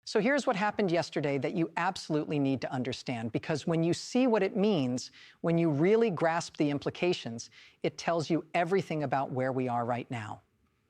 So here's what happened yesterday that you absolutely need to understand, because when you see what it means, when you really grasp the implications, it tells you everything about where we are right now.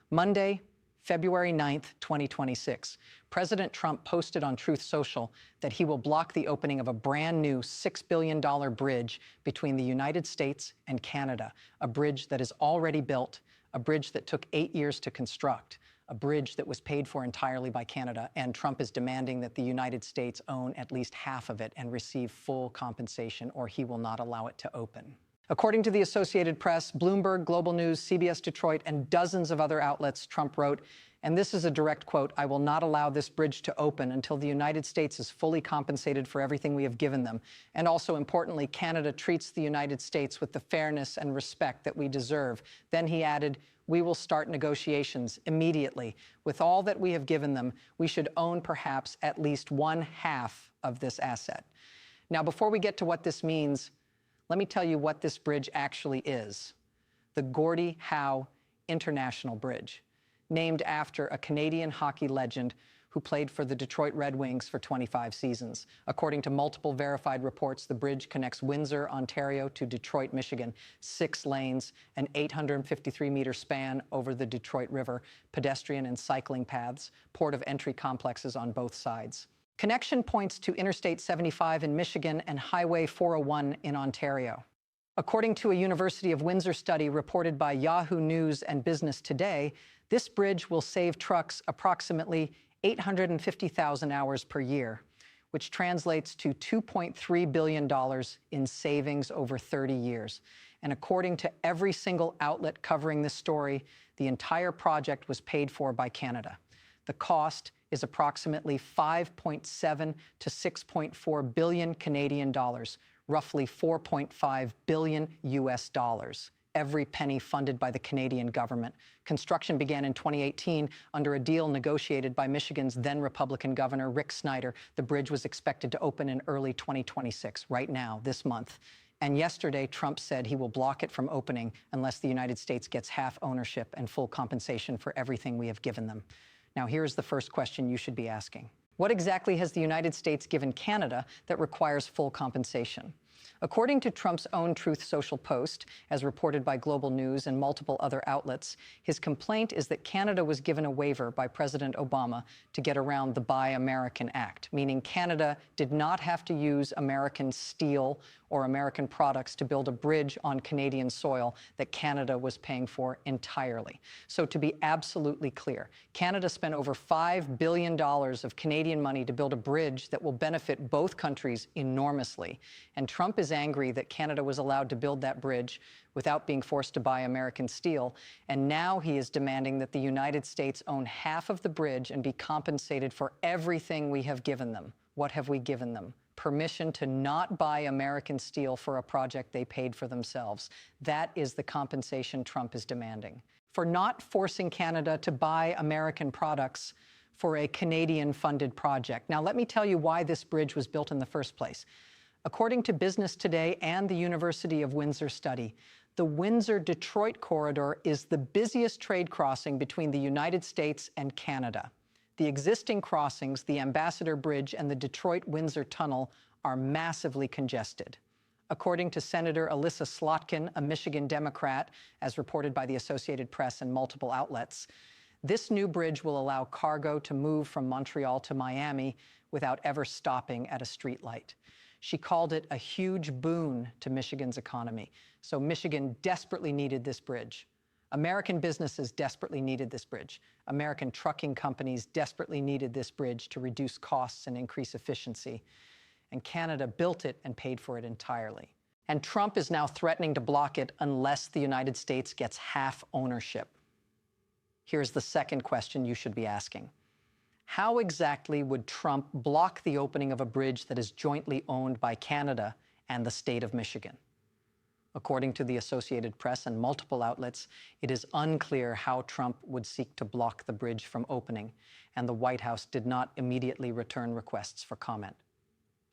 Monday, February 9th, 2026, President Trump posted on Truth Social that he will block the opening of a brand new $6 billion bridge between the United States and Canada, a bridge that is already built, a bridge that took 8 years to construct, a bridge that was paid for entirely by Canada, and Trump is demanding that the United States own at least half of it and receive full compensation, or he will not allow it to open. According to the Associated Press, Bloomberg, Global News, CBS Detroit, and dozens of other outlets, Trump wrote, and this is a direct quote, "I will not allow this bridge to open until the United States is fully compensated for everything we have given them. And also, importantly, Canada treats the United States with the fairness and respect that we deserve." Then he added, "We will start negotiations immediately. With all that we have given them, we should own perhaps at least 1/2 of this asset." Now, before we get to what this means, let me tell you what this bridge actually is. The Gordie Howe International Bridge, named after a Canadian hockey legend who played for the Detroit Red Wings for 25 seasons. According to multiple verified reports, the bridge connects Windsor, Ontario to Detroit, Michigan, 6 lanes, an 853-meter span over the Detroit River, pedestrian and cycling paths, port of entry complexes on both sides. Connection points to Interstate 75 in Michigan and Highway 401 in Ontario. According to a University of Windsor study reported by Yahoo News and Business Today, this bridge will save trucks approximately 850,000 hours per year, which translates to $2.3 billion in savings over 30 years. And according to every single outlet covering this story, the entire project was paid for by Canada. The cost is approximately 5.7 to 6.4 billion Canadian dollars, roughly 4.5 billion US dollars. Every penny funded by the Canadian government. Construction began in 2018 under a deal negotiated by Michigan's then Republican Governor Rick Snyder. The bridge was expected to open in early 2026, right now, this month. And yesterday, Trump said he will block it from opening unless the United States gets half ownership and full compensation for everything we have given them. Now, here's the first question you should be asking. What exactly has the United States given Canada that requires full compensation? According to Trump's own Truth Social post, as reported by Global News and multiple other outlets, his complaint is that Canada was given a waiver by President Obama to get around the Buy American Act, meaning Canada did not have to use American steel or American products to build a bridge on Canadian soil that Canada was paying for entirely. So to be absolutely clear, Canada spent over $5 billion of Canadian money to build a bridge that will benefit both countries enormously. And Trump is angry that Canada was allowed to build that bridge without being forced to buy American steel. And now he is demanding that the United States own half of the bridge and be compensated for everything we have given them. What have we given them? Permission to not buy American steel for a project they paid for themselves. That is the compensation Trump is demanding. For not forcing Canada to buy American products for a Canadian-funded project. Now, let me tell you why this bridge was built in the first place. According to Business Today and the University of Windsor study, the Windsor-Detroit corridor is the busiest trade crossing between the United States and Canada. The existing crossings, the Ambassador Bridge and the Detroit-Windsor Tunnel, are massively congested. According to Senator Alyssa Slotkin, a Michigan Democrat, as reported by the Associated Press and multiple outlets, this new bridge will allow cargo to move from Montreal to Miami without ever stopping at a streetlight. She called it a huge boon to Michigan's economy. So Michigan desperately needed this bridge. American businesses desperately needed this bridge. American trucking companies desperately needed this bridge to reduce costs and increase efficiency. And Canada built it and paid for it entirely. And Trump is now threatening to block it unless the United States gets half ownership. Here's the second question you should be asking. How exactly would Trump block the opening of a bridge that is jointly owned by Canada and the state of Michigan? According to the Associated Press and multiple outlets, it is unclear how Trump would seek to block the bridge from opening, and the White House did not immediately return requests for comment.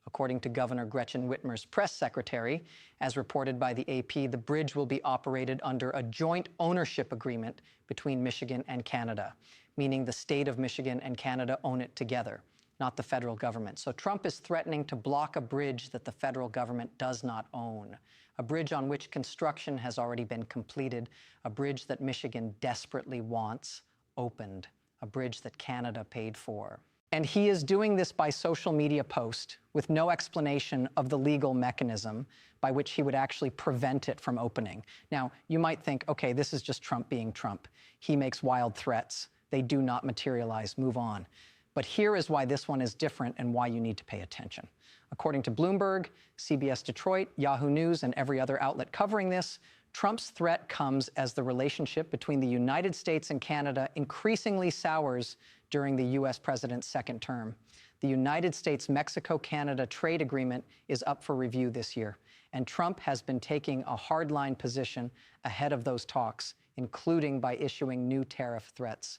According to Governor Gretchen Whitmer's press secretary, as reported by the AP, the bridge will be operated under a joint ownership agreement between Michigan and Canada, meaning the state of Michigan and Canada own it together. not the federal government. So Trump is threatening to block a bridge that the federal government does not own, a bridge on which construction has already been completed, a bridge that Michigan desperately wants opened, a bridge that Canada paid for. And he is doing this by social media post with no explanation of the legal mechanism by which he would actually prevent it from opening. Now, you might think, okay, this is just Trump being Trump. He makes wild threats. They do not materialize. Move on. But here is why this one is different and why you need to pay attention. According to Bloomberg, CBS Detroit, Yahoo News, and every other outlet covering this, Trump's threat comes as the relationship between the United States and Canada increasingly sours during the U.S. president's second term. The United States-Mexico-Canada trade agreement is up for review this year, and Trump has been taking a hardline position ahead of those talks, including by issuing new tariff threats.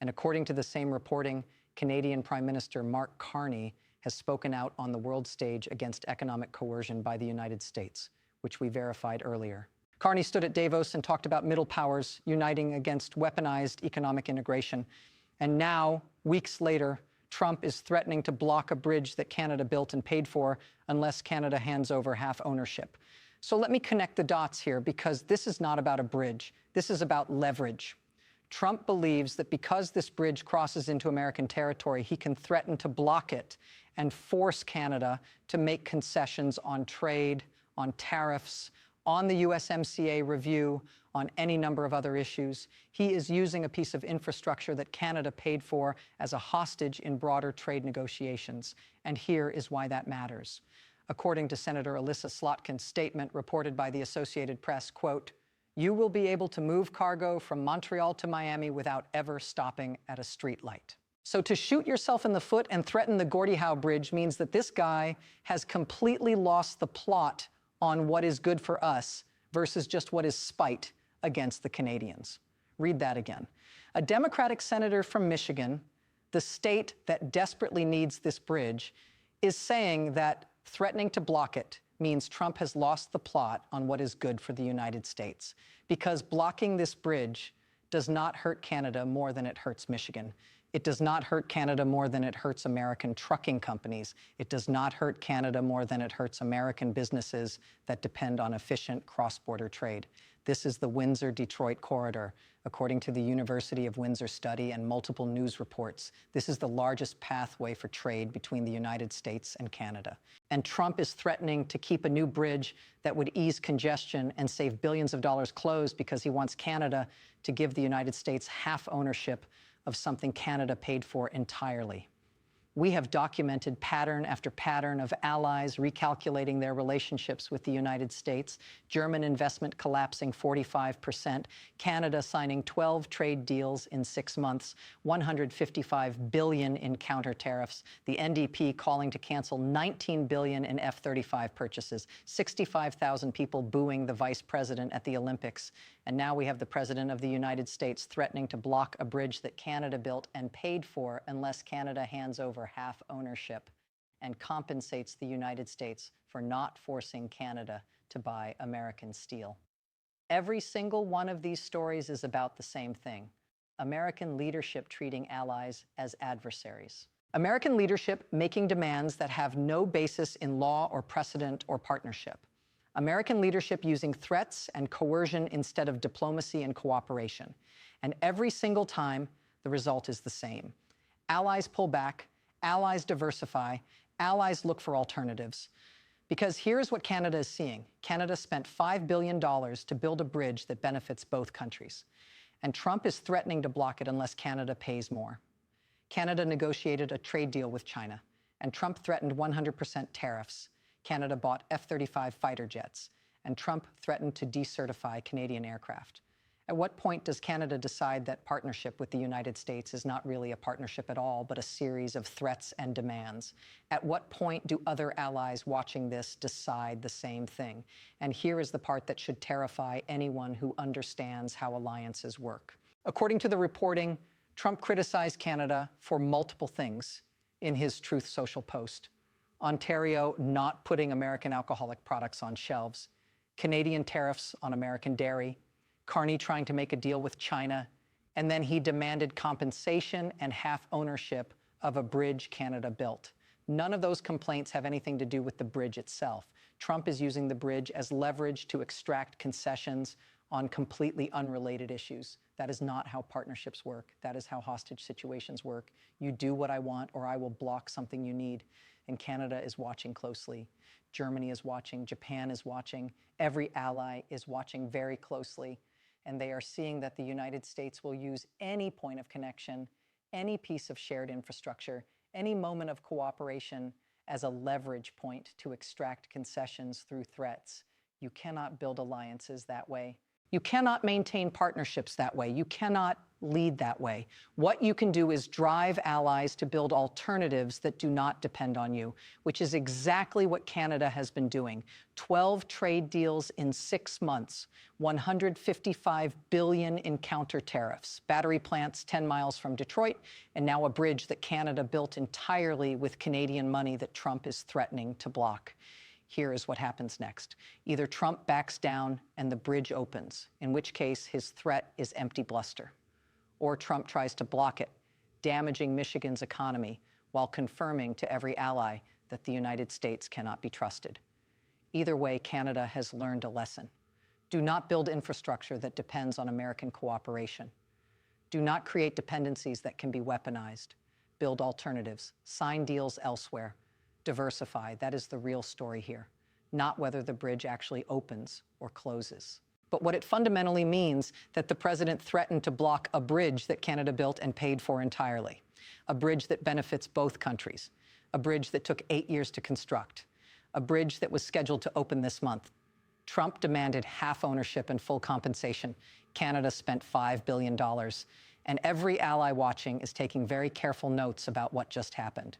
And according to the same reporting, Canadian Prime Minister Mark Carney has spoken out on the world stage against economic coercion by the United States, which we verified earlier. Carney stood at Davos and talked about middle powers uniting against weaponized economic integration. And now, weeks later, Trump is threatening to block a bridge that Canada built and paid for unless Canada hands over half ownership. So let me connect the dots here, because this is not about a bridge. This is about leverage. Trump believes that because this bridge crosses into American territory, he can threaten to block it and force Canada to make concessions on trade, on tariffs, on the USMCA review, on any number of other issues. He is using a piece of infrastructure that Canada paid for as a hostage in broader trade negotiations. And here is why that matters. According to Senator Alyssa Slotkin's statement reported by the Associated Press, quote, "You will be able to move cargo from Montreal to Miami without ever stopping at a streetlight." So to shoot yourself in the foot and threaten the Gordie Howe Bridge means that this guy has completely lost the plot on what is good for us versus just what is spite against the Canadians. Read that again. A Democratic senator from Michigan, the state that desperately needs this bridge, is saying that threatening to block it means Trump has lost the plot on what is good for the United States, because blocking this bridge does not hurt Canada more than it hurts Michigan. It does not hurt Canada more than it hurts American trucking companies. It does not hurt Canada more than it hurts American businesses that depend on efficient cross-border trade. This is the Windsor-Detroit corridor. According to the University of Windsor study and multiple news reports, this is the largest pathway for trade between the United States and Canada. And Trump is threatening to keep a new bridge that would ease congestion and save billions of dollars closed because he wants Canada to give the United States half ownership of something Canada paid for entirely. We have documented pattern after pattern of allies recalculating their relationships with the United States, German investment collapsing 45%, Canada signing 12 trade deals in 6 months, $155 billion in counter tariffs, the NDP calling to cancel $19 billion in F-35 purchases, 65,000 people booing the vice president at the Olympics, and now we have the president of the United States threatening to block a bridge that Canada built and paid for unless Canada hands over half ownership and compensates the United States for not forcing Canada to buy American steel. Every single one of these stories is about the same thing: American leadership treating allies as adversaries. American leadership making demands that have no basis in law or precedent or partnership. American leadership using threats and coercion instead of diplomacy and cooperation. And every single time, the result is the same. Allies pull back, allies diversify, allies look for alternatives. Because here's what Canada is seeing. Canada spent $5 billion to build a bridge that benefits both countries. And Trump is threatening to block it unless Canada pays more. Canada negotiated a trade deal with China, and Trump threatened 100% tariffs. Canada bought F-35 fighter jets, and Trump threatened to decertify Canadian aircraft. At what point does Canada decide that partnership with the United States is not really a partnership at all, but a series of threats and demands? At what point do other allies watching this decide the same thing? And here is the part that should terrify anyone who understands how alliances work. According to the reporting, Trump criticized Canada for multiple things in his Truth Social post. Ontario not putting American alcoholic products on shelves, Canadian tariffs on American dairy, Carney trying to make a deal with China, and then he demanded compensation and half ownership of a bridge Canada built. None of those complaints have anything to do with the bridge itself. Trump is using the bridge as leverage to extract concessions on completely unrelated issues. That is not how partnerships work. That is how hostage situations work. You do what I want, or I will block something you need. And Canada is watching closely. Germany is watching. Japan is watching. Every ally is watching very closely. And they are seeing that the United States will use any point of connection, any piece of shared infrastructure, any moment of cooperation as a leverage point to extract concessions through threats. You cannot build alliances that way. You cannot maintain partnerships that way. You cannot lead that way. What you can do is drive allies to build alternatives that do not depend on you, which is exactly what Canada has been doing. 12 trade deals in 6 months, $155 billion in counter tariffs, battery plants 10 miles from Detroit, and now a bridge that Canada built entirely with Canadian money that Trump is threatening to block. Here is what happens next. Either Trump backs down and the bridge opens, in which case his threat is empty bluster, or Trump tries to block it, damaging Michigan's economy while confirming to every ally that the United States cannot be trusted. Either way, Canada has learned a lesson. Do not build infrastructure that depends on American cooperation. Do not create dependencies that can be weaponized. Build alternatives. Sign deals elsewhere. Diversify. That is the real story here, not whether the bridge actually opens or closes. But what it fundamentally means that the president threatened to block a bridge that Canada built and paid for entirely, a bridge that benefits both countries, a bridge that took 8 years to construct, a bridge that was scheduled to open this month. Trump demanded half ownership and full compensation. Canada spent $5 billion. And every ally watching is taking very careful notes about what just happened.